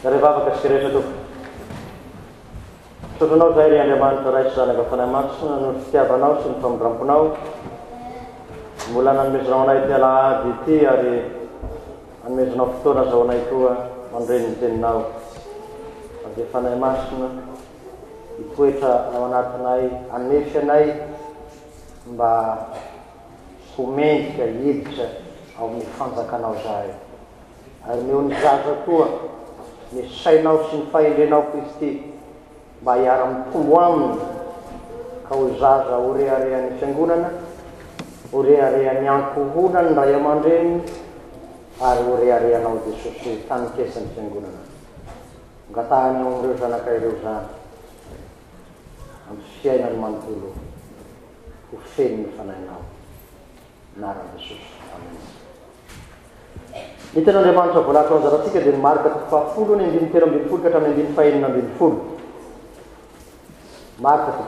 Rehefa afaka sy rehetra tompoko. Sotranao zay ry Andriamanitra ray sy zanaka fanahy-masina no fitiavanao sy ny famindramponao. Mbola nanomezonao anay ty alahady ity ary nanomezonao fotoana zao anay koa mandreny ny teninao. Ary fanahy-masina hitoetra ao anatinay, anesy anay mba ho mendrika hiditra ao amin'ny fanjakanao zay. Ary meo ny zaza koa ny sainao sy ny fahendrenao Kristy mba hiara-mitombo aminy ka ho zaza ho reharehan'ny fiangonana, ho reharehan'ny ankohonany ray aman-dreny ary ho reharehanao Jesosy tanokesan'ny fiangonana. Ngatahany ao amin'ireo zanaka ireo zany amin'ny fiainany manontolo ho feno ny fanahinao. Anaran'i Jesosy. Amen. Ny ten'Andriamanitra voalahatra ao anjaratsika dia ny marika 10 ny 13 ka hatramin'ny 14. Marika 10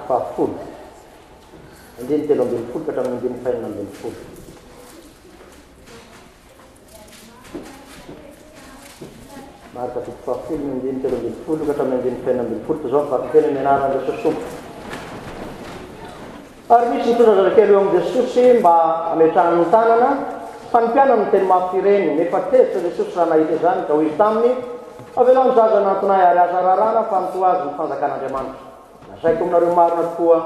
ny 13 ka hatramin'ny 14. Marika 10 ny 13 ka hatramin'ny 14. Zao fariteny ny anaran'i Jesosy. Ary misy nitondra zazakely eo amin'i Jesosy mba ametrahany ny tanana. Fa ny mpianany teny mafy ireny, nefa tezitra Jesosy raha nahita izany ka ho izy taminy, avelao ny zaza nantonay ary aza rarana fa mitoa azy ny fanjakan'Andriamanitra. Nasaiko aminareo marina tokoa,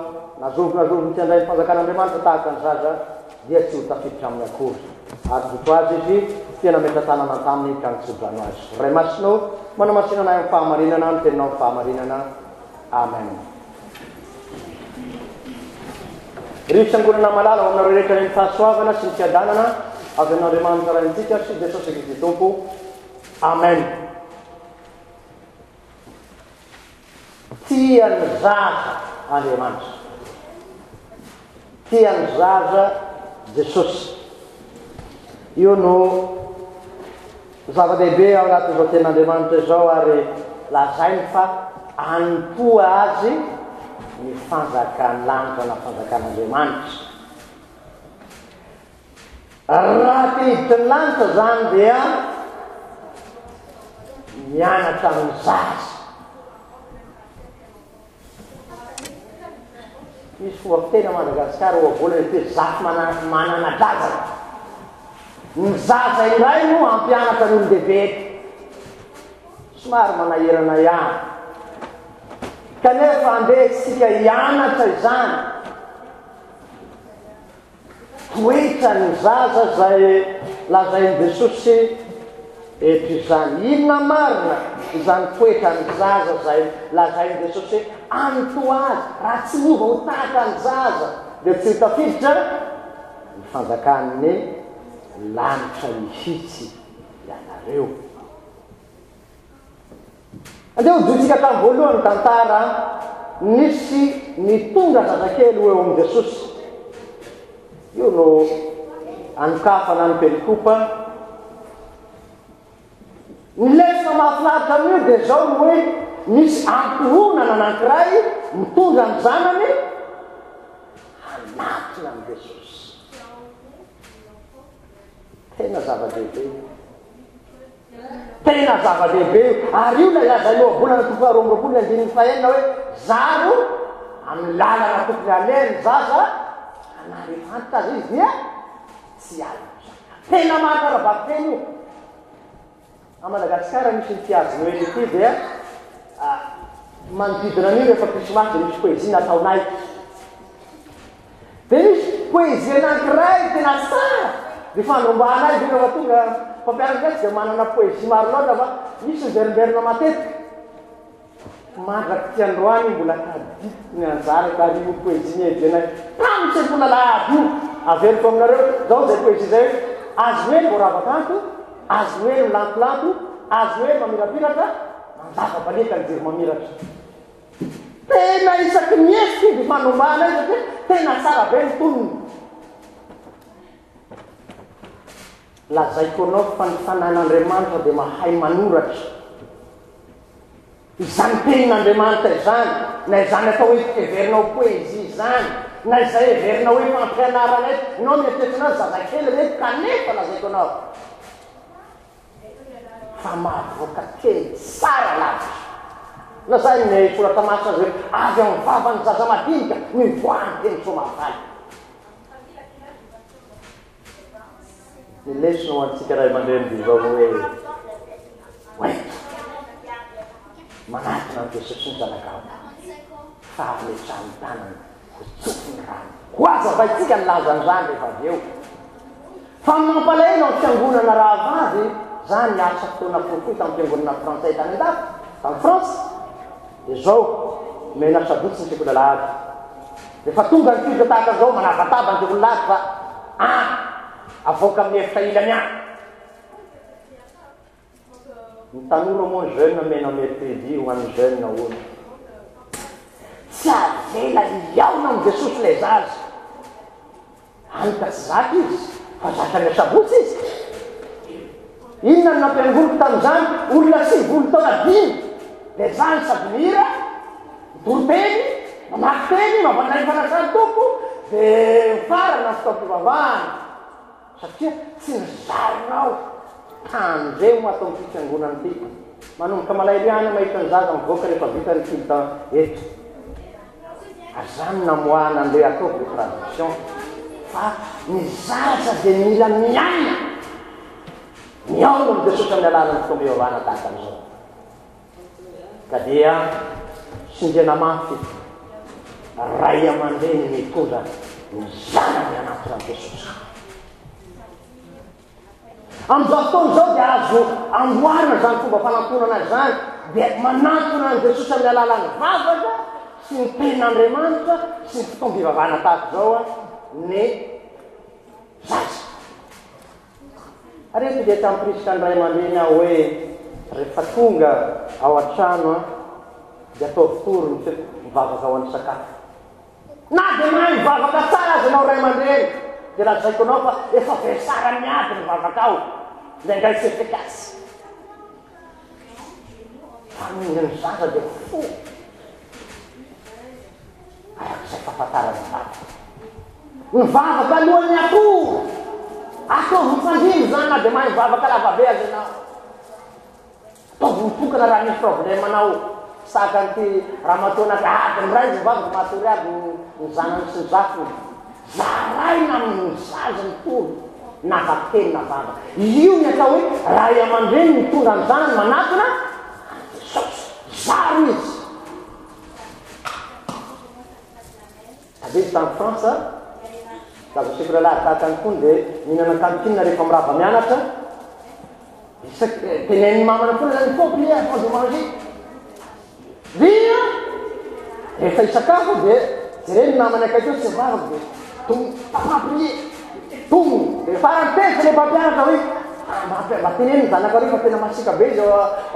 nazovy ty andray ny fanjakan'Andriamanitra tahaka ny zaza dia tsy ho tafiditra amin'ny akory. Ary dito azy izy tena metra tanana taminy ka nitsodrano azy. Ray masinao, manamasina anay amin'ny fahamarinana, ny teninao amin'ny fahamarinana. Amen. Ry fiangonana malala ho aminareo rehetra ny fahasoavana sy ny fiadanana avy amin'Andriamanitra ray antsika sy Jesosy Kristy Tompo. Amen. Tiany zaza Andriamanitra. Tiany zaza Jesosy. Io no zava-dehibe ao anatin'izao ten'Andriamanitra izao ary lazainy fa anompoa azy ny fanjakany lanitra na fanjakan'Andriamanitra. Raha tehiditra ny lanitra zany dia mianatra amin'ny zaza. Misy fomba fiteny Madagasikara ho avolana hoe zafy manana-drazana. Ny zaza iray no ampianatra ny olon-dehibe. Somary manahirana ihany. Kanefa andesika hianatra izany. Toetra ny zaza zay lazain'i Jesosy eto izany. Inona marina izany toetra ny zaza zay lazain'i Jesosy anotoa azy. Raha tsy miova ho tahaka ny zaza dia tsy tafiditra ny fanjakan'ny lanitra mihitsy ianareo. Andeha hojitsika tamin'ny voalohany tantara, nisy nitondra zazakely eo amin'i Jesosy. Io no anokafana ny perikopa. Ny lesona mahafinaritra amin'io dia zao no hoe misy ankohonana anankiray mitondra ny zanany hanatona an'i Jesosy. Tena zava-dehibe. Tena zava-dehibe. Ary io lazainao volana 2025 hoe zaro amin'ny lalana tokony aleny zaza anarefantitra azy izy dia tsy alina. Tena mahakaravaky io. A Madagasikara misy ny fiazy Noely ity dia manodidina an'io rehefa krismasy dia misy poezie nataonay. Dia misy poezie anankiray tena tsara. Dia fandrombahanay dia rehefa tonga mpampianatra dia manana poezie maro loatra fa misy miverimberina matetika. Mandraky ty androany mbola tadiko ny anjara ka io poezie niejenay. Tamin'ny sekola lahady io averiko aminareo zao zay poezie zay azo hoe voaravakanto, azo hoe milantolanto, azo hoe mamirapiratra, manjava-baleka ny jiro mamiratra. Tena isaky miesiky dia manombanay satria tena tsara be ny tonony. Lazaiko anao fa ny fanahin'Andriamanitra dia mahay manoratra. Izany tenin'Andriamanitra izany, na izany atao hoe fiteverinao poezie izany, na izay everinao hoe fampianarana eto, ianao mieritreritra anazy zazakely reto kanefa lazaiko anao. fa mavoaka kely tsara lavitra na zay ny soratra masina azy hoe avy amin'ny vavany zaza madinika mivoany teny somavaly ny lesona ho antsika ray aman-dreny zao hoe manatona ny Jesosy ny zanakao fahametrany tanana tsofiny rano ho aza vaitsika ny lazan'izany rehefa avy eo fa mampalahelo amin'ny fiangonana raha vavy zany asa fotoana fohifohy tamin'ny fiangonana frantsay tany an-dafy tamin'ny France dia zao mena sabotsy ny sekoly lahady rehefa tonga ny fiza tahaka zao manavataba ny sekoly lahady fa avoaka amin'ny efitra ilany any ny tanora moa ny jeune mena mercredi ho an'ny jeune olo tsy avela iaona amin'ny Jesosy lay zazy anyka tsy zaka izy fa zaka ny sabotsy izy inona ny nampiangoloko tamin'izany olona 7 taona dimy le zany sady mira mitoroteny mamaky teny mavanay fanasany tompo dia farana fitaom-pivavahana satria tsy nizarinao tanjeo atao amin'ny fiangonana ity manomboka malahiriana mahita ny zaza mivoaka rehefa vita ny culte eto azany namoahana an'ilay ataovy le tradition fa ny zaza dia mila miaina miaona amin'ny Jesosy amin'ny alalany fitaom-pivavahana tahaka an'izao ka dia sindriana mafy ray aman-dreny mitondra ny zanany anatiny amin'ny Jesosy amin'izao fotoana izao dia azo amboarina zany fomba fanamponana zany dia manatona ny Jesosy amin'ny alalany vavaka sy ny tenin'Andriamanitra sy ny fitaom-pivavahana tahaka izao ny zaza areto dia tampirisika ny ray aman-dreny aho hoe rehefa tonga ao an-trano dia atao vitory mivavaka ao an'ny sakafo na dia mahay mivavaka tsara azy anao ray aman-dreny dia lazaiko anao fa efa vesara miady mivavaka ao indray tsy efikatsy fa mihina ny zaza dia fo arak'izay fahafantarany mivavaka alohan'ny akoho atao mifandrimy zany na dia mahay mivavaka lavabe azy ianao atao mitokana raha misy problemanao saka an'ity raha matoana ady miray mivavaka matory aby ny zanany sy ny zafiny zaraina amin'ny zaza ny tolo navakely navavaka io ny atao hoe ray aman-dreny mitondra ny zanany manatona zaro izy abezy tamin'ny France zaza sekoly lahady tahaka any fony dia mihinana kantina rehefa mirava mianatra tenen'ny mamana fony zany faut bien avant de manger via rehefa isakafo dia jereny namany akaiky eo tsy mivavaka dia papaprie tomo dia farantesa le mpampianatra hoe mateneny ny zanaka rehefa tena masika be izy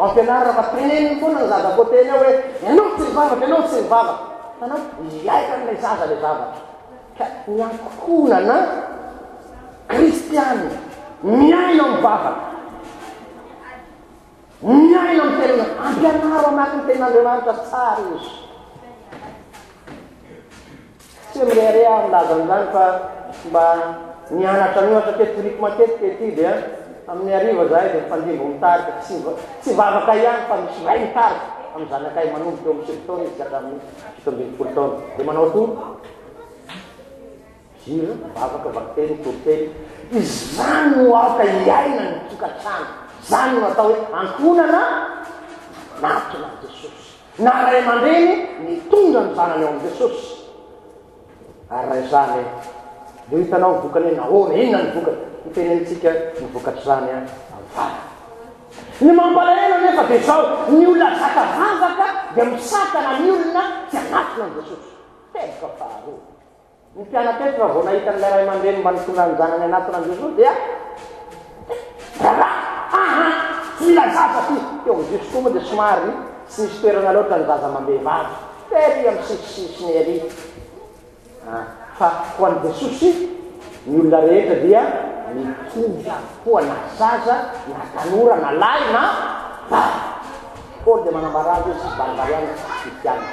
ampianarana fa teneny foana ny zaza koteny eo hoe ianao tsy mivavaka ianao tsy mivavaka fanao iaika n'ilay zaza le zavatra ka miankonana kristiany miaina mivavaka miaina amin'ny tenana ampianaro anaky ny tenan'Andriamanitra tsara izy tsy mirehare aho milaza amin'izany fa mba nianatra anio satria toriko matetika ety dia amin'ny ariva zahay dia mifandimbo mitarika tsy vavaka ihany fa misy ray mitarika amin'ny zanakay manomboka eo amin'ny 7 taona izy hatramin'ny 17 taona dia manao tory ziro mivavaka vakiteny toroteny izany no aoka iaina ny tokantrano zany no atao hoe ankonana natona ny Jesosy na ray aman-dreny mitondra ny zanany ao amin'ny Jesosy ary raha izany dia hitanao vokany nahoana inona ny vokany nitenentsika ny vokatry zany amin'ny vavaka ny mampalahelo nefa dia zao ny olona zaka vavaka dia misakana ny olona tsy anatona ny Jesosy teboka faharoa ny mpianakaiky fa vao nahita n'ilay ray aman-dreny mba nitondra ny zanany anatona ny Jesosy dia tsy mila zaza ty eo amin'ny Jesosy koa moa dia somary tsy misy toerana loatra ny zaza mambehivavy tery amin'ny sisisiny ery fa ho an'ny Jesosy ny olona rehetra dia mitovy avokoa na zaza na tanora na lahy na Paoly dia manambara azy hoe sy baribariana kristiana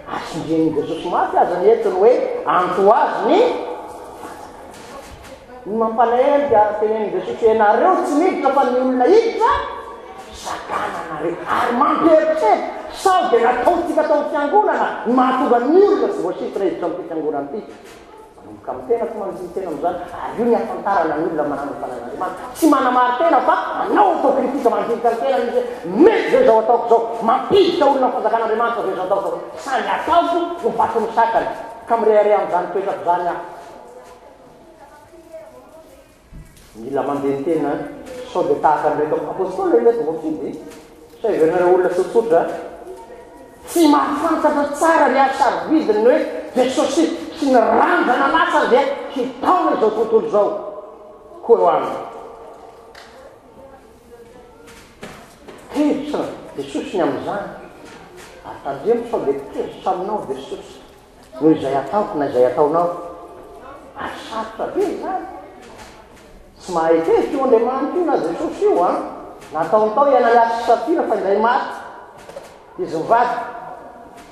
asindrian'i Jesosy mafy aza ny entiny hoe antoazy ny mampalahelo dia tenen'i Jesosy ianareo tsy miditra fa ny olona hiditra ary mampieritrety sao dia nataotsika tao fiangonana mahatonga ny olona tsy voasitra hiditra amin'ny fiangonana ity manomboka amin'ny tena tsy manjiny tena amin'izany ary io ny afantarana ny olona manano ny fanan'andriamanitra tsy manamary tena fa manao autokritika mandinika ny tena izy mety zay zao ataoko zao mampiditra olona ny fanjakan'andriamanitra zay zao ataoko zao samy ataoko no vato misakany ka mirehare amin'izany toetrako zany aho mila mandeha ny tena sao dia tahaka ndraiky apôstôly ilety voafidy saiverinareo olona tsotsotra tsy mahafantatra tsara ny asarovidiny hoe jesosy sy ny ranjana lasa dia hitaona izao tontolo zao koa eo aminy tevitra jesosy ny amin'izany atandremo sao dia tevitra aminao jesosy noho izay ataoko na izay ataonao asarotra be zany tsy mahay tevitra io andriamanitra io na jesosy io a nataontao ianaliasy safira fa indray maty izy mivady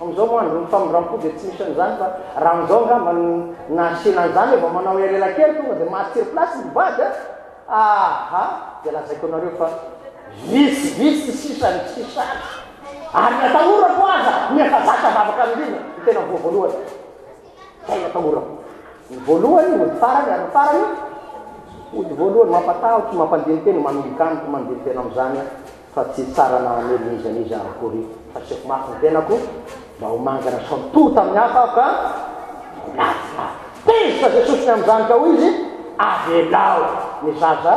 am'izao moandro nyfamirampo dia tsy misy an'izany fa raha am'izao ngamba nasianan'izany hoe va manao elela kely tonga dia maty plasy mivady aha dia lazaiko anareo fa visivitsy sisany sisany ary natahorako aza nefa zaka vavaka am'izina ny tena voalohany zay natahorako ny voalohany ody farany ary ny farany ody voalohany mampatahotsy mampandiny teny manombokaniko mandiny tena am'izany fa tsy tsara na melonizanizy akory fa seko mafy ny tenako mba ho mangana santoto amin'ny hafa ka lafa tezitra jesosy ny amin'izany ka ho izy avelao ny zaza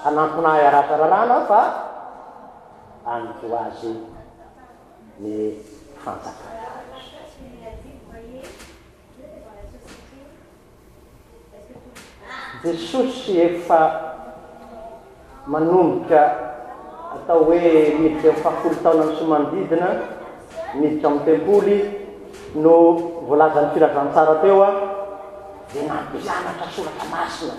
anantonahy aratararana fa anto azy ny fanjakana jesosy efa manomboka atao hoe miditra amin'ny fahafolo taona ny somanodidina miditra amin'ny tempoly no voalazan'ny firazantsara teo a dia nampianatra soratra masina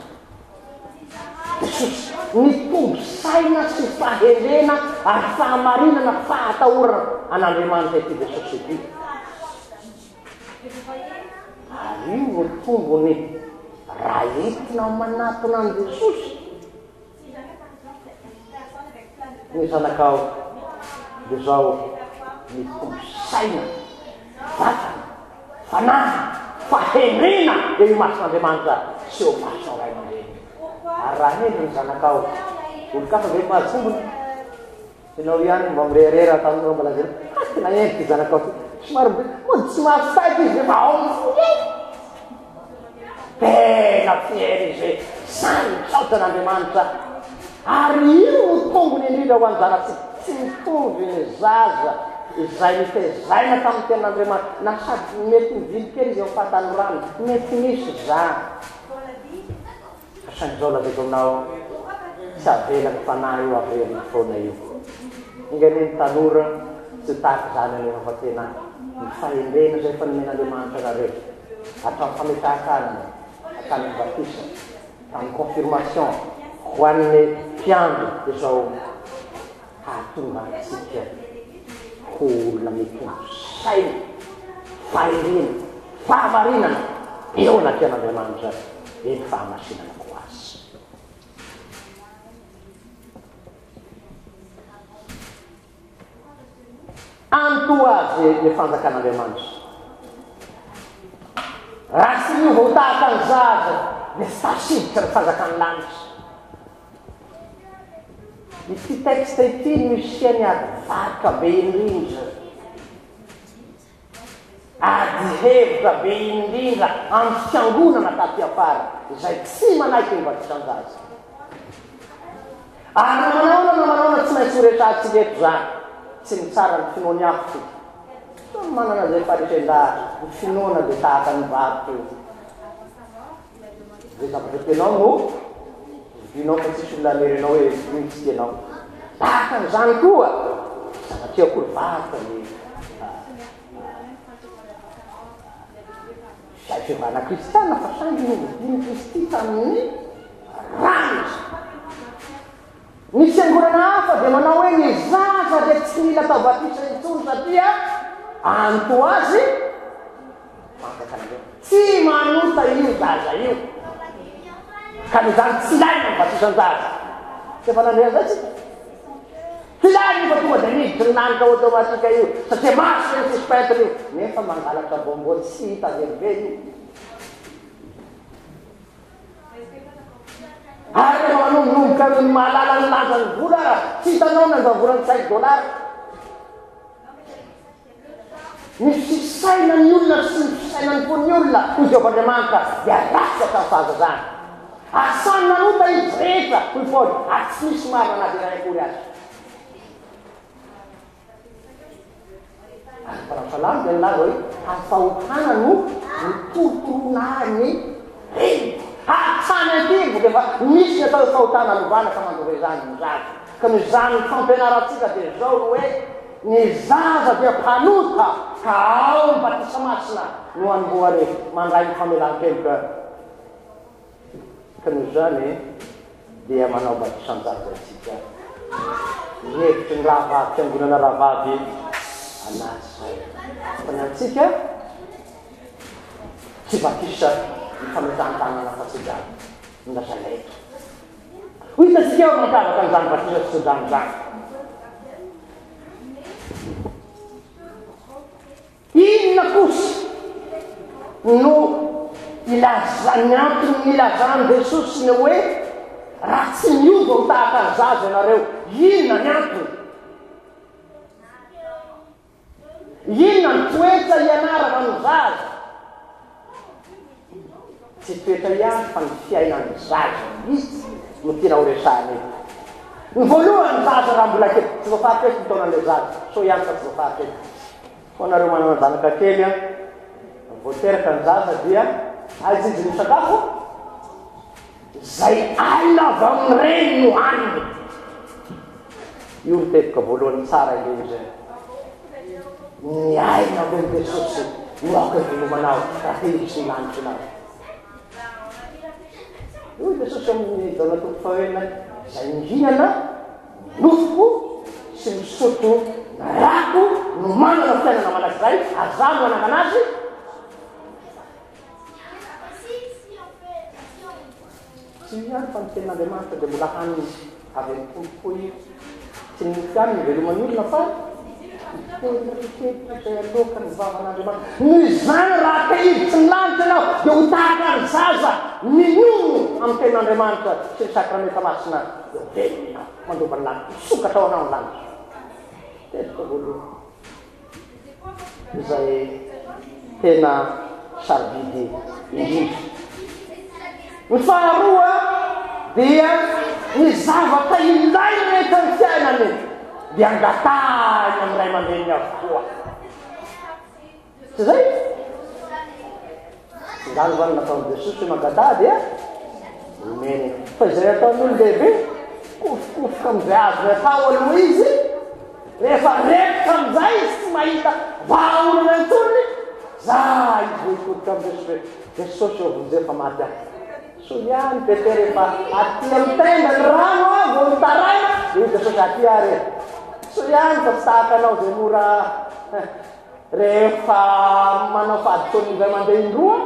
jesosy nitombo saina sy fahelena ary fahamarinana fahatahorana an'andriamanitra ity jesosy ity ary io no tombony raha entina manatona an' jesosy ny zanakao dia zao nitombo saina vatana fanahy fahenena dia io masin'andriamanitra sy eo masina ray aman-dreny ary raha hendry ny zanakao olo-kafa ve mahazombony enao ihany mba mirerera tanonao mbola zay tena endriky zanakao ty somary mody tsy mahasaiko izy fa ao tena fiera izy hoe sany saotan'andriamanitra ary io no tombony indrindra ho anjaratsika tsy mitovy ny zaza izay nitezaina tamin'ny tenan'andriamanitra na sady mety mividy kely izy eo fahatanorano mety misy zany fasan'izao lazaiko aminao tsy avelany fanahy io averiny foana io inganeny tanora tsy tahaky zany anefa fa tena ny fahendrena zay fa nomen'andriamanitra nareo hatramin'ny fametrahantanany hatan'ny batisa tamin'ny confirmation ho an'ny mpiandro dia zao hahatonga antsika ho olona mitombo saina fahendrena fahamarinana eo anatin'andriamanitra eny fahamasinana ko azy anto azy ny fanjakan'andriamanitra raha sy io vao tahaka ny zaza dia sy tasiditra ny fanjakany lanitra ity texte ity misiany advaraka be indrindra ady hevitra be indrindra amin'ny fiangonana taty afara izay tsy manaiky ny vatisan-jaza ary namanaona tsy maintsy horetratsika eto zany tsy mitsara ny finoany afo manana zay farisendahatra ny finoana dia tahaka ny vato zay zavatra tenao no vinao fa tsisy olanerenao hoe tsy tenao tahaka n'izany koa zavatria akory vatany zay fivana kristiana fa sangy noviny kristy tamin'ny ranitra misy angorana hafa dia manao hoe ny zaza dia tsy mila atao batisa intsony satria anto azy tsy manota io zaza io ka nozany tsy ilaina ny batisan-jaza tsy efa nandrea zay tsika tsy ilaina ny tonga dia miditra ny lanitra automatika io satria masy ny sispetre io nefa mangalatra bombony sy hita velively io ary rehefa manombonomboka ny mahalala ny lanja ny vola raha tsy hitanao ny anjavorany $5 ny fisaina ny olona sy ny fisaina ny fony olona ho Jehovahandriamanitra dia ratsy atao fahazazana asany manota izy rehetra hoy Paoly ary tsy misy marina anazy iray akory azy ary parasalamy dia nilaza hoe hafahotana no mitorotoroana ny reny hatsany antivo defa misy ny atao fahotana alovana ka mandove zany ny zaza ka ny zany ny fampianaratsika dia zao no hoe ny zaza dia mpanota ka ao ny batisa masina no anombohany mandray ny famelan-keloka ka noho zany dia manao batisan-jaza atsika nyhevitry ny rahavavy fiangonana rahavavy anasy fa ny antsika tsy batisa ny fametan-tanana fatsijany ndasaleto ho hitatsika eo mampiavaka n'izany batisa tsy sojany zany inona kosa no ilazany antony milazany Jesosy ny hoe raha tsy miova ho tahaka ny zaza ianareo inona ny antony inona ny toetra ianarana ny zaza tsy toetra ihany fa ny fiainan'ny zaza izy no tena ho resahany ny voalohany zaza raha mbola kely tsy voafaritra ny taonan'ilay zaza so ihany fa tsy voafaritra eto ho anareo manana zanaka kely a voateraka ny zaza dia azy izy ny sakafo zay aina avy amin'ny reny no haniny io no teboka voalohany tsara ile izy ny aina avy amin'ny Jesosy no ako velomanao raha izy ny lanitrinao io Jesosy amin'ny daona toko fahoenina zay mihinana nofoko sy misotro rako no manana fiainana manakizay azano ananganazy tsy ihany fa ny tenin'Andriamanitra dia mbola haniny avy amin'ny tompokoy tsy nify any ny velomany olona fa iteniketry zay aloka ny vavan'Andriamanitra ny zany raha tehiditsy ny lanitra ianao dia ho tahaka ny zaza minono amin'ny tenin'Andriamanitra sy ny sakramenta masina dia velona mandova ny lanitra misokatra ao anao ny lanitra tetika voalohany izay tena sarobidy indrindra ny faharoa dia ny zavatra ilay rehetra ny fiainany dia angatahany amin'ny ray aman-dreniny avokoa tsy zay zany zany nataony Jesosy mangatah dia omeny fa izay ataon'olon-dehibe kofokofoka am'izay azony atao aloha izy rehefa repoka am'izay izy tsy mahita vahaolana antonony za izy voikotika amin'ny Jesosy eo vonjeo fa maty aho so ihany Peter rehefa aty amin'ny tenda ny rano a vo mitaraina dia Jesosy aty ary so ihany fa tsy tahaka anao zay mora rehefa manao fahaditsony izay mandeha indroa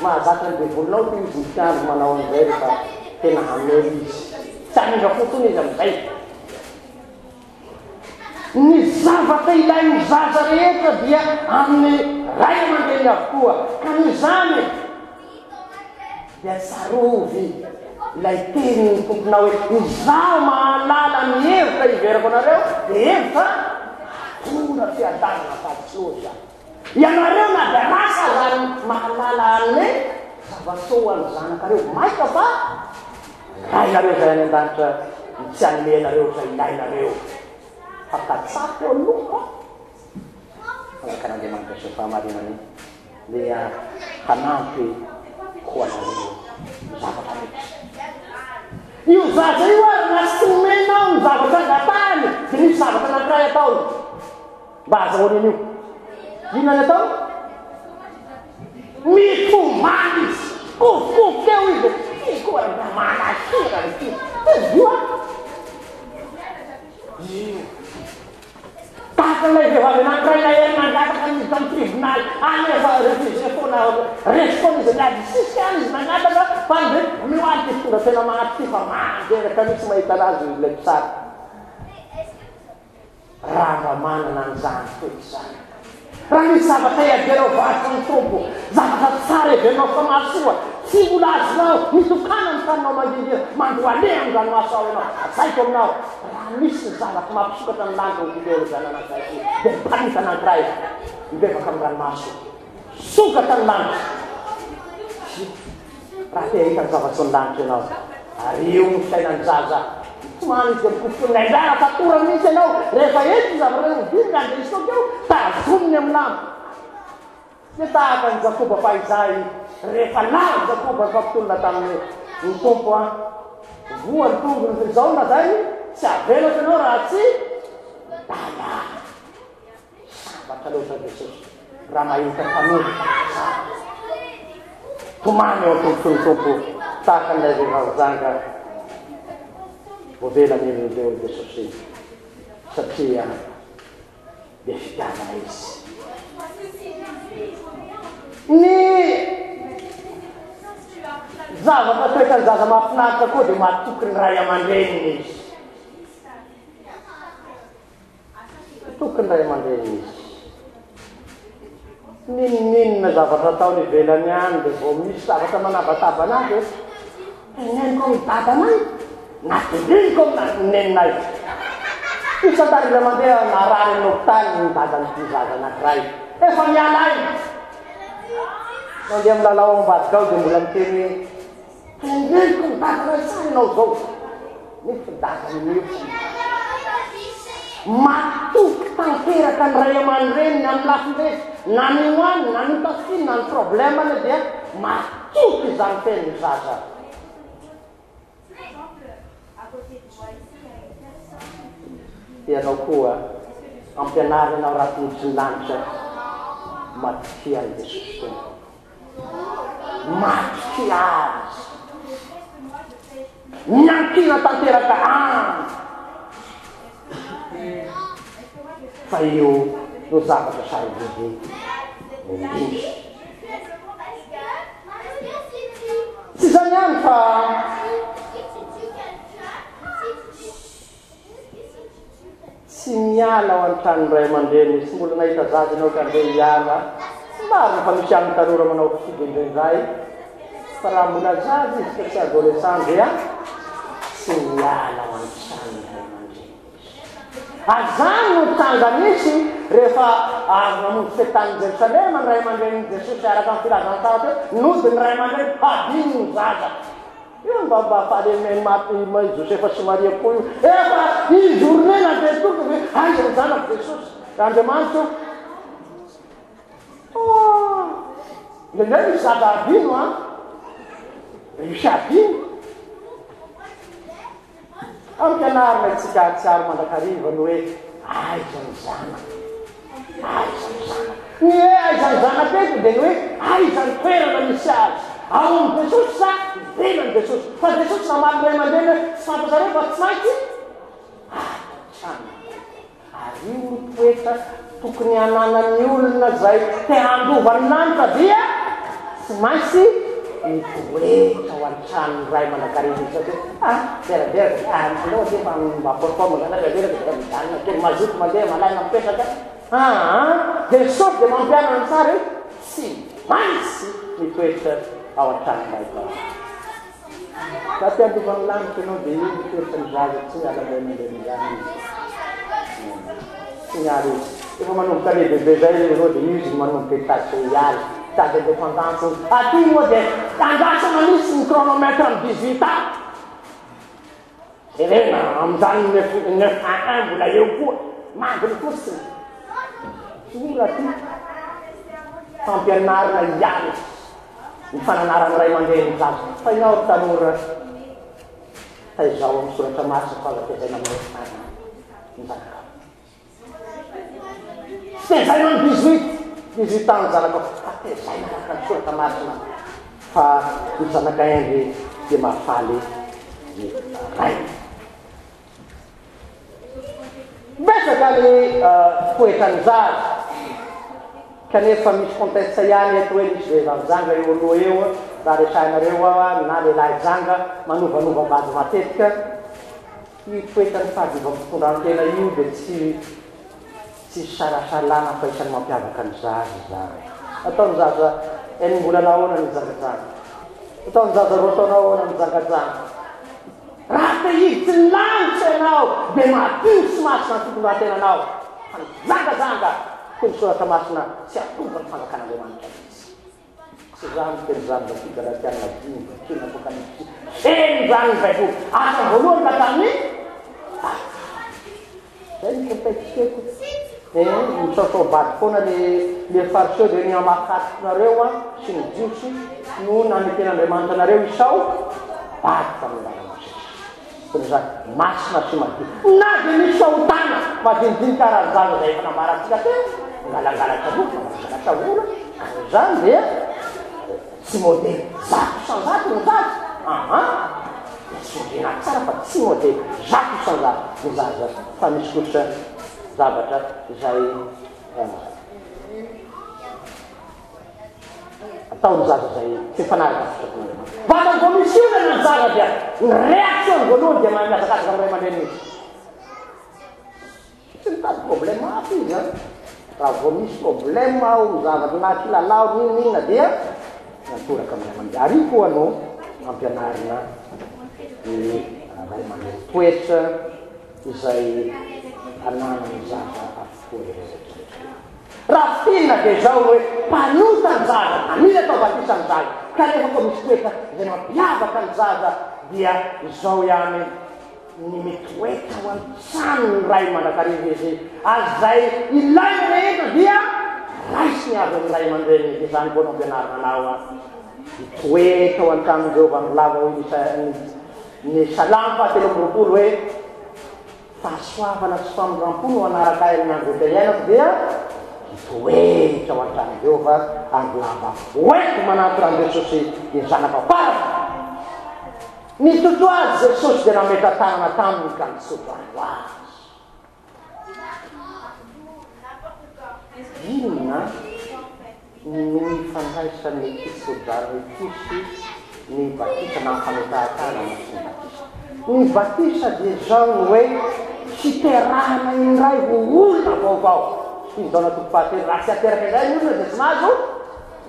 mahazatra ny devolinao ty izy mitiandro manao an'izay rehefa tena hamely izy tsy hanindra fotony izy am'izay ny zavatra ilain'ny zaza rehetra dia amin'ny ray aman-dreny avokoa ka ny zany dia tsarovy ilay teniny tomponao hoe izaho mahalala ny hevitra iverako anareo dia hevitra tonga fiadanana fahatsiloza ianareo na dia rasa zany mahalala anne zava-soany zanakareo maika fa rainareo zay any an-danitra tsy anomenareo zay ilainareo fakatsako aloha fanakan'Andriamanitra sy fahamarinany dia hanampy ho anareo zavatra rehetra io zaza io ary na tsy omenao ny zavatra angatahany dia nisy zavatra anankiray ataony mba azahoany an'io inona ny atao mitomany izy kofokofoka eo izy ikoa manakira ity io io tahaka ilay vehivavy anankiray na herinangataka izy amin'ny tribunal any efa refusé foana resy foana izy miady sisy any izy nangataka fa nde mioaly ty tonga tena magnaty ty fa mangeraka misy mahita anazy ilay mpisary raha manana an'izany toetr'izany. Raha misy zavatra iadianao vatsy ny tompo, zavatra tsara iadianao famasoa, tsy mbola azonao mitokana ny taninao mandilia mandoaleha amin'ny ranomaso ao ianao. Azaiko aminao, raha misy ny zavatra mampisokatra ny lanitra ny video zany anankiray dia mipanita anankiray mibebaka amin'ny ranomaso. Sokatra ny lanitra. Raha te hita ny zavatsy ny lanitra ianao, ary io ny fiainany zaza. Somany dia mikofony indray raha mihitsy ianao rehefa ety ny zavatra midirika dia isoka eo tazominy amin'ny lamba. Dia tahaka ny Jakoba fa izay rehefa lary Jakoba fampitolona tamin'ny ny tompo voa ny tongony izao na zay tsy avelatra ianao raha tsy dala. Sabatra loatra Jesosy raha mahita fanomboka tomany eo an-tombotry ny tompo tahaka n'ilay vehivavy zanga voavela mileo Jesosy satria dia fitiavana izy. Ny zavatra toetra ny zaza mahafinaritra koa dia mahatoky ny ray aman-dreniny izy. Toky ny ray aman-dreniny izy. Ninonina zavatra ataony ivelany any dia vao misy zavatra manabataba anazy neniko ny dadanay na tiliniko ny neninay. Isantary ilay mandeha narary amin'ny hopitaly ny dadan'ity zaza anankiray. Efa miala ainy. Mandeha amin'ny lalao ambadika ao dia mbola miteny hoe neniko ny dadanay tsara ianao zao. Nefa dadany mihitsy. Matoky tanteraka ny ray aman-dreniny amin'ny lafindresy. Na ny hoany, na ny tasiny, na ny problemany dia matoky izany teny zaza. Ianao koa ampianarinao raha tongotsy ny lanitra matoky azy Jesosy tompo. Matoky azy. Miankina tanteraka fa io no zavatra sarobidy indrindra. Tsy zany ihany fa tsy miala ao an-trano ray aman-dreny. Tsy mbola nahita zaza ianao ka andeha hiala. Maro fa misy amin'ny tanora manao fidy indraindray. Fa raha mbola zaza izy ka tsy adolescent dia tsy miala ao an-trano ray aman-dreny. Azany no tranga misy rehefa mamonjy fetany Jerusalema ny ray aman-dreny Jesosy araka amin'ny filazana tsara teo nody ny ray aman-dreny padiny ny zaza. Io mba fahalemeny maty Josefa sy Maria koa io. Efa ijournée na Jesosy hoe aiza ny zanako Jesosy. Andriamanitra lelay misy zaza adino misy adino. Ampianarina itsika tsiary mandakarivany hoe aiza ny zanako. Aiza ny zanako. Ny hoe aiza ny zanako eto dia ny hoe aiza ny toerana misy azy. Ao amin'ny Jesosy sa ivelany Jesosy. Fa Jesosy namaly ray aman-dreny hoe tsy fantatrareo fa tsy maintsy ary io no toetra tokony hananan'ny olona zay te handova ny lanitra dia tsy maintsy mitoetra ao an-tranony ray aman-dreny satria deraderaka efa maporforme zany deraderaka midanina kely mazoto mandeha malaina mipetraka. Jesosy dia mampianana ny tsara hoe tsy maintsy mitoetra ao an-trano ray. Raha te handova ny lanitra ianao dia io mitoetra ny zaza tsy miala ray aman-dreny zany. Signale efa manomboka lehibe zay ianao dia izy manomboka hitatry hiala hitady indépendance. Aty moa dia andrasana misy ny chronomètre amin'ny 18 ans. Elena amin'izany 911 mbola eo koa manginy fotsiny. Ora ty fampianarina hiala ny fananarana ray aman-dreny zaza. Fa ianao tanora taizao amin'ny soratra masina fanatezaina amin'ny zanaka. Tezaina amin'ny 18 ans zanaka tezaina ny soratra masina fa ny zanaka indry dia mahafaly ny ray. Betsaka ny toetra ny zaza kanefa misy contexte ihany eto hoe misy vehivavy zanga eo aloha eo raha resahinareo na lehilahy zanga manovanova-bady matetika io toetra ny fahadiova-pitondran-tena io dia tsy tsy sarasalana fa isany mampiavaka ny zaza zany. Ataony zaza enimbolana ahoana ny zangazanga, ataony zaza roa taona ahoana ny zangazanga. Raha tehiditsy ny lanitra ianao dia matio sy masina fitondratenanao. Fa ny zangazanga toy ny soratra masina tsy atomba ny fangakan'Andriamanitra izy. Tsy zany teny zany vaty Galatiana 5 kely Apokalipsy. Eny zany ny Baiboly. Asa voalohany ka tamin'ny zay ny kompetsikeko. Misao bady foana le fariseo dia ny amakatikonareo sy ny jiosy no nameten'Andriamanitra nareo isao bady tamin'ny zany masina sy madio. Na dia misy fahotana madinidiny karazaza zay efa namaratsika teo ngalangalatra roa ngalangalatra vola zany dia tsy modely zato isan-jato ny zaza sondrena tsara fa tsy modely zato isan-jato ny zaza fa misy kosa zavatra izay ataony zaza zay fifanaraka fisakon'Andriamanitra. Vata vao misy olana ny zaza dia ny réaction voalohany dia miazakazaka amin'ny ray aman-dreny izy. Tsy mitady problème hafa izy a. Raha vao misy problème ao ny zavatra na kilalao ninina dia natoraka amin'ny ray aman-dreny. Ary koa no ampianarina ny ray aman-dreny toetra izay ananany zaza avokoa rehetra. Raha finna dia zao hoe mpanota ny zaza, amila atao batisa ny zaza. Kanefa koa misy toetra izay mampiavaka ny zaza dia izao ihany ny mitoetra ho an-trano ny ray aman-dreny izy. Azay ilaina rehetra dia raisy ny avy amin'ny ray aman-dreny izy. Izany koa no ampianarina anao mitoetra ho an-trano Jehovah milava hoe ny Salamo 3:30 hoe fahasoavana sy famindrampony ho anaraka amin'ny andro iainako dia mitoetra ho an-trano Jehovah andro lava oento manampy raha Jesosy ny zanaka farany. Nitotro azy Jesosy dia nameta tanana taminy ka nitsodrano azy. Inona no ifandraisan'ny fisodrano ikisy ny batisa na fametahantana sy ny batisa. Ny batisa dia zao ny hoe fiterahana indray ho olona vaovao. Izao natoko fahatelo raha tsy ateraky indray ny olona dia tsy mahazo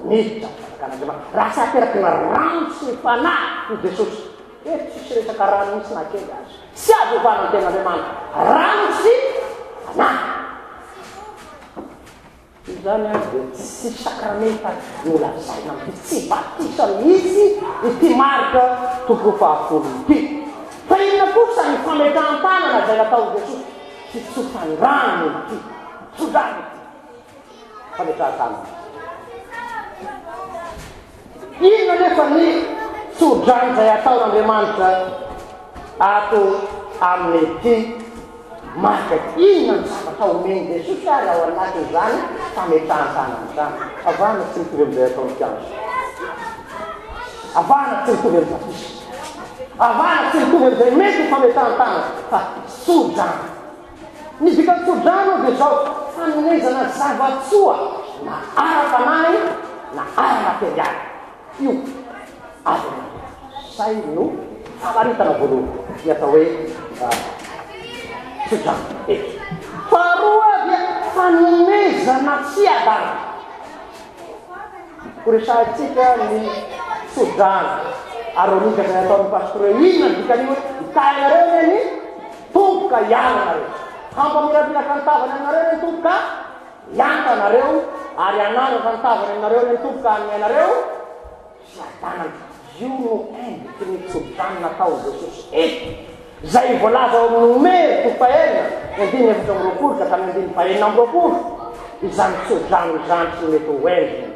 miditra fanjakan'Andriamanitra. Raha tsy ateraky na rano sy ny fanahy ny Jesosy tsisy resaka rano misy na kely azy. Tsy azo ovana ny ten'Andriamanitra rano sy fanahy. Izany azy dia tsy sakramenta no lazaina amin'ity, tsy batisa mihitsy ity marika toko fahafolo ity. Fa inona kosa ny fametahantana zay natao Jesosy sy tsofany rano ity sodrano ity fametahantana. Inona nefa ny sodrano zay ataon'Andriamanitra ato amin'ity marika. Inona ny zavatra omeny Jesosy ary ao anatin'izany fametahantana izany. Avana tsy mitovy amin'izay ataony mpianatra. Avana tsy mitovy amin'ny batisa. Avana tsy mitovy amin'izay mety fametahantana fa sodrano. Ny vikany sodrano dia zao fanomezana zavatsoa na ara-panahy na ara-materialy. Io azo say no famaritana voalohany ny atao hoe sodrano. Faharoa dia fanomezana tsy adana. Koresantsika ny sodrano aronika zay ataon'ny pastore. Inona ny dikan'io hoe itainareo ny tomboka iananareo. Hampamirapiraka ny tavany aminareo ny tomboka iantanareo ary anana ka ny tavany aminareo ny tomboka aminareo sy adanana. Io no endriky ny sodrano natao Jesosy eto zay voalaza ao amin'ny Homera 2:4 ka tamin'ny 2:4. Izany sodrano izany tsy mety ho endriny.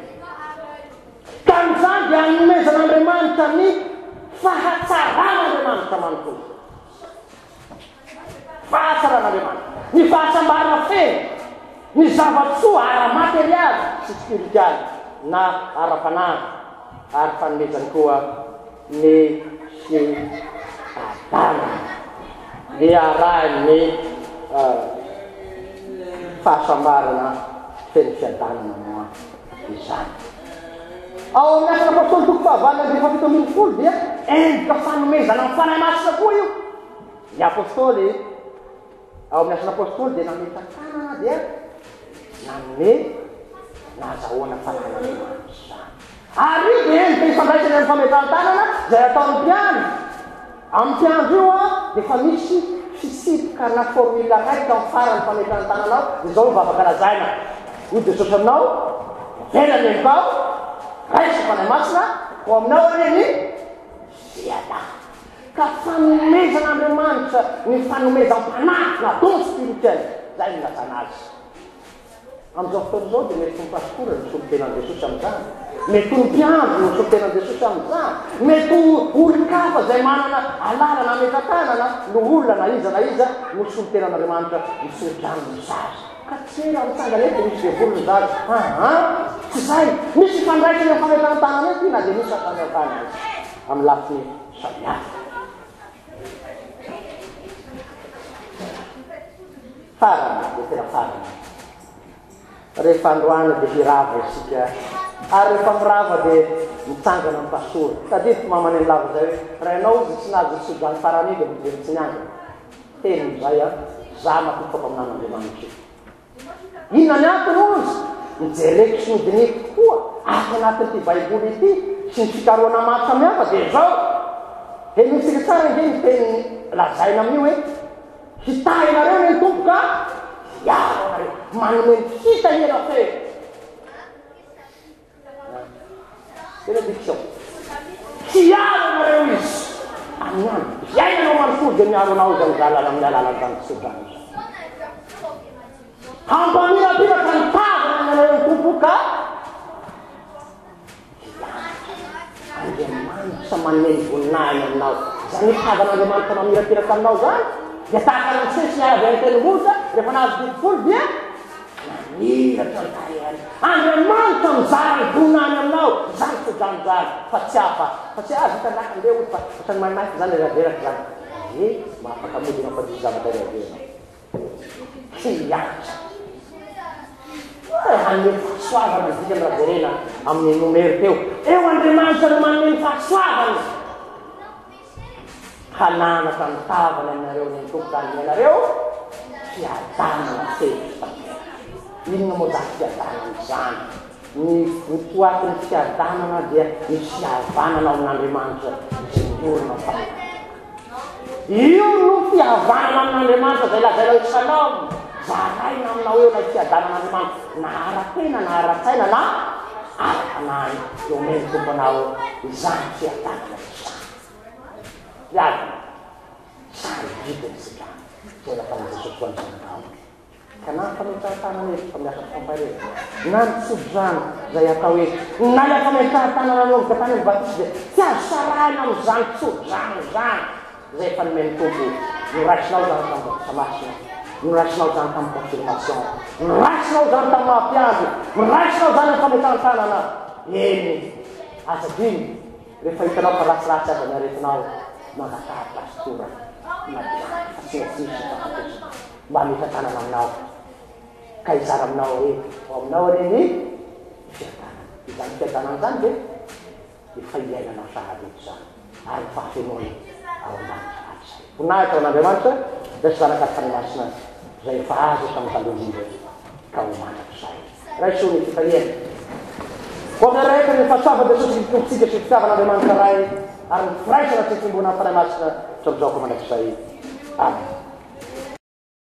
Ka n'izany dia hanomezan'Andriamanitra ny fahatsaran'Andriamanitra manontolo. Fahatsaran'Andriamanitra, ny fahasambarana feno, ny zavatsoa ara-materialy sy spiritualy na ara-panahy ary fanomezany koa ny adana ny arahiny fahasambarana feno fiadanana moa izany. Ao amin'ny asana apôstôly toko fahavaliny 2:17 dia endrika fanomezana amin'ny fanahy masina koa io. Ny apôstôly ao amin'ny asana apôstôly dia nameta tanana dia nanne nazahoana fanan'andriamanitra zany. Ary dia ny ifandraisany amin'ny fametrahn-tanana zay ataon'ny mpiandro. Amin'ny mpiandro io a dia fa misy fisipoka na formula raika amin'ny farany fametrahn-tananao dia zao mivavaka lazaina. Io dia sotra aminao velany enkao raisa fanay masina ho aminao reny ziada. Ka fanomezan'Andriamanitra ny fanomezam-panahy na don spirituel zay ny lazana azy. Amin'izao fotoana izao dia mety ho mpasikora ny solon-tenan'i Jesosy amin'izany, mety ho ny mpiandro ny solon-tenan'i Jesosy amin'izany, mety ho olon-kafa zay manana alalana ametratanana no olona na iza no solon-tenan'Andriamanitra misodrano ny zaza. Ka tsy raha mitsangana eto misy devoly ny zaza. Tsy zay, misy fandraisany amin'ny fametrahn-tanana eto na dia misy fametrahn-tanana amin'ny lafiny samihafa. Farana dia tena farana. Rehefa androany dia hirava isika, ary rehefa mirava dia mitsangana amin'ny pastora. Tadidiko mamany ny lava zay hoe rainao dia tsy nazy sojany farany dia mijery tsy niangana. Teny zay a, za maty fampaminan'Andriamanitra. Inona ny antony ozy? Mijereko sy nodiniko koa ato anatin'ity baiboly ity sy ny fikaroana maro samihafa dia zao. Misy tsara indray ny teny lazaina amin'io hoe hitahinareo ny tompo ka hiaro anareo manome ny hitahira fe. Benediction. Hiaro anareo izy amin'ny andro. Iainanao manontolo dia miaro anao izy amin'ny amin'ny alalany zany fisodrano. Hampamirapiratra ny tavana anareo ny tompo ka Andriamanitra manome ny voninahiny aminao. Zany tavan'Andriamanitra mamirapiratra aminao zany dia tahaka ny sesy avy any tendrombohitra rehefa nahazo didifolo dia namiratra ny karihany. Andriamanitra mizara ny voninahiny aminao zany fisodrano zany fa tsy hafa fa tsy azo hitanaka andeha olo fa otrany manaiky zany raveraka zany. Mahafaka mody mampadiso zavatra raverana. Tsy hianatra. Hanome fahasoavana dika ny raverena amin'ny nomero teo. Eo Andriamanitra no manome ny fahasoavana. Hananatra ny tavana aminareo ny tompo-tany ianareo fiadanana telo tanteraka. Inona moa zany fiadanana izany? Ny toatin'ny fiadanana dia ny fihavanana ao amin'Andriamanitra sy ny olona fananana. Io no fihavanana amin'Andriamanitra zay lazainao isanao. Zaraina aminao eo na fiadanan'Andriamanitra na ara-tena na ara-tsaina na ara-panahy eo meny tomponao izany fiadanana izany. Iady, sary vidiny sikany tena fametrahn-tanana ho an'izanao. Ka na fametrahn-tanana eto fa miasa fampare. Na ny fisodrano zay atao eto. Na ilay fametrahn-tanana anomboka tany amin'ny batisy dia tsy azo saraina amin'izany fisodrano zany zay efa nomeny tompo. Noraisinao zany tamin'ny batisamasina, noraisinao zany tamin'ny confirmation, noraisinao zany tamin'ny mahampiandro, noraisinao zany amin'ny fametrahn-tanana. Eny, aza diny rehefa hitanao fa ratsiratsy aza ny aretinao mangatahary pastora mba mitan-tanana aminao ka izara aminao hoe ho aminao reny fiadanana. Izany fiadanana zany dia efa iainanao sahabeto zany ary fahafenoana ao an-danitra azy. Voninahitra ao an'Andriamanitra dia sy zanaka ny fanymasina zay efa azo tamin'ny taloha ka ho manak'izay. Raiso ny fitahena. Ho amin'ny rehetra ny fahasoava Jesosy ny tompontsika sy fitiavan'Andriamanitra ray ary ny firaisana sy fimbona fanahy masina tsy amin'izao ko manak'izay. Amen.